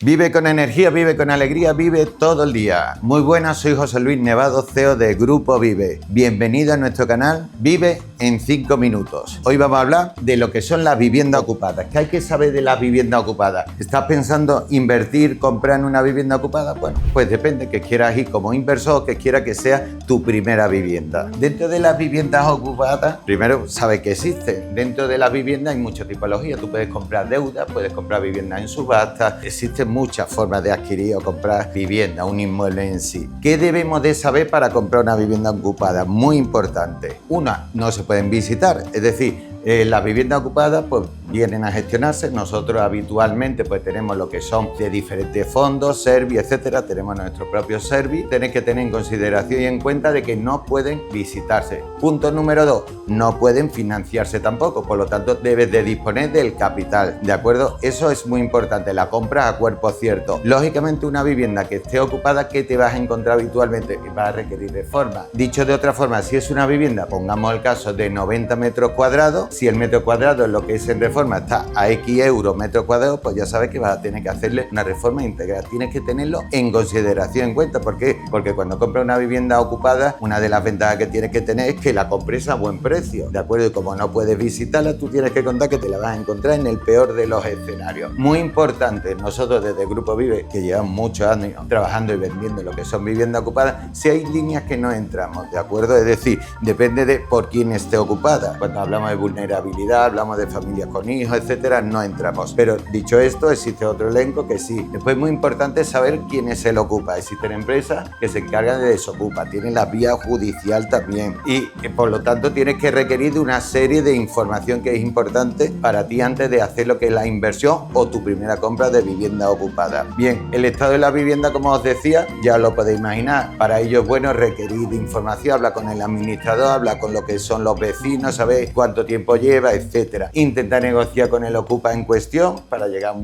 Vive con energía, vive con alegría, vive todo el día. Muy buenas, soy José Luis Nevado, CEO de Grupo Vive. Bienvenido a nuestro canal Vive en 5 minutos. Hoy vamos a hablar de lo que son las viviendas ocupadas. ¿Qué hay que saber de las viviendas ocupadas? ¿Estás pensando invertir, comprar en una vivienda ocupada? Bueno, pues depende que quieras ir como inversor, que quiera que sea tu primera vivienda. Dentro de las viviendas ocupadas, primero sabes que existen. Dentro de las viviendas hay muchas tipologías. Tú puedes comprar deuda, puedes comprar viviendas en subasta. Existen muchas formas de adquirir o comprar vivienda, un inmueble en sí. ¿Qué debemos de saber para comprar una vivienda ocupada? Muy importante. Una, no se pueden visitar, es decir, las viviendas ocupadas pues vienen a gestionarse. Nosotros habitualmente pues tenemos lo que son de diferentes fondos, Servi, etcétera. Tenemos nuestro propio Servi. Tenéis que tener en consideración y en cuenta de que no pueden visitarse. Punto número 2, no pueden financiarse tampoco, por lo tanto debes de disponer del capital, ¿de acuerdo? Eso es muy importante, la compra a cuerpo cierto. Lógicamente una vivienda que esté ocupada, ¿qué te vas a encontrar habitualmente? Que va a requerir reforma. Dicho de otra forma, si es una vivienda, pongamos el caso de 90 metros cuadrados, si el metro cuadrado es lo que es en reforma está a X euros metro cuadrado, pues ya sabes que vas a tener que hacerle una reforma integral. Tienes que tenerlo en consideración, en cuenta. ¿Por qué? Porque cuando compras una vivienda ocupada, una de las ventajas que tienes que tener es que la compres a buen precio, ¿de acuerdo? Y como no puedes visitarla, tú tienes que contar que te la vas a encontrar en el peor de los escenarios. Muy importante, nosotros desde Grupo Vive, que llevamos muchos años trabajando y vendiendo lo que son viviendas ocupadas, si hay líneas que no entramos, ¿de acuerdo? Es decir, depende de por quién esté ocupada. Cuando hablamos de vulnerabilidad, hablamos de familias con hijos, etcétera, no entramos. Pero dicho esto, existe otro elenco que sí. Después es muy importante saber quién es el ocupa. Existen empresas que se encargan de desocupa, tienen la vía judicial también y por lo tanto tienes que requerir de una serie de información que es importante para ti antes de hacer lo que es la inversión o tu primera compra de vivienda ocupada. Bien, el estado de la vivienda, como os decía, ya lo podéis imaginar. Para ello es bueno requerir de información, habla con el administrador, habla con lo que son los vecinos, saber cuánto tiempo lleva, etcétera. Intenta negociar con el ocupa en cuestión para llegar a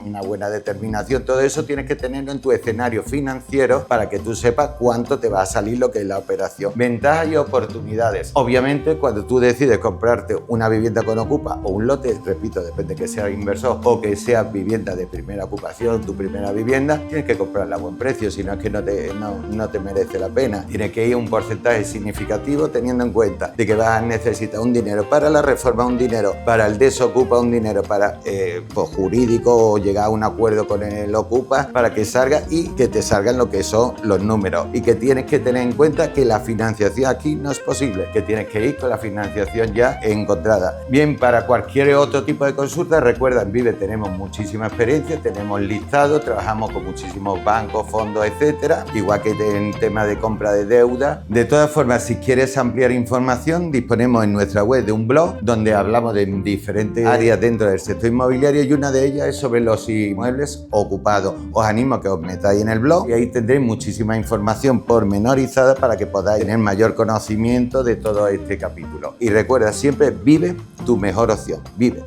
una buena determinación. Todo eso tienes que tenerlo en tu escenario financiero para que tú sepas cuánto te va a salir lo que es la operación. Ventajas y oportunidades. Obviamente, cuando tú decides comprarte una vivienda con ocupa o un lote, repito, depende que sea inversor o que sea vivienda de primera ocupación, tu primera vivienda, tienes que comprarla a buen precio, si no es que no te merece la pena. Tienes que ir a un porcentaje significativo teniendo en cuenta de que vas a necesitar un dinero para la reforma, un dinero para el desocupa, un dinero para pues, jurídico o llegar a un acuerdo con el ocupa para que salga y que te salgan lo que son los números, y que tienes que tener en cuenta que la financiación aquí no es posible, que tienes que ir con la financiación ya encontrada. Bien, para cualquier otro tipo de consulta, recuerda, en Vive tenemos muchísima experiencia, tenemos listado, trabajamos con muchísimos bancos, fondos, etcétera, igual que en tema de compra de deuda. De todas formas, si quieres ampliar información, disponemos en nuestra web de un blog donde hablamos de diferentes áreas dentro del sector inmobiliario y una de ellas es sobre los inmuebles ocupados. Os animo a que os metáis en el blog y ahí tendréis muchísima información pormenorizada para que podáis tener mayor conocimiento de todo este capítulo. Y recuerda siempre, vive tu mejor opción. Vive.